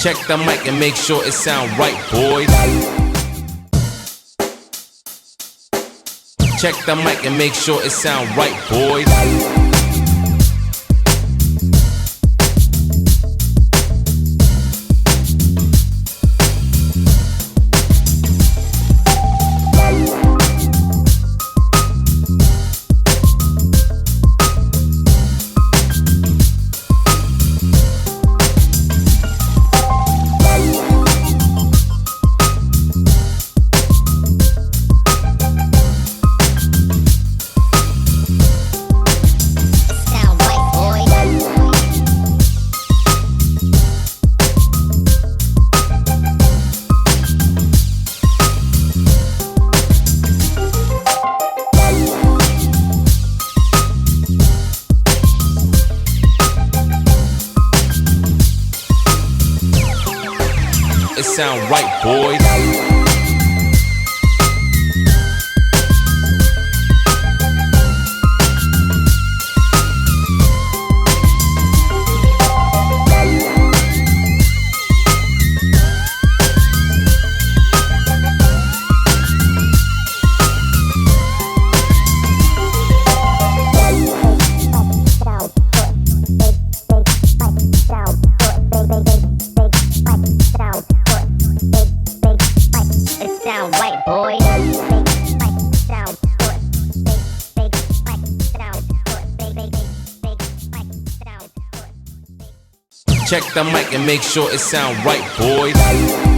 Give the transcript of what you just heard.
Check the mic and make sure it sound right, boys. Check the mic and make sure it sound right, boys. It sound right, boys. Check the mic and make sure it sound right, boys.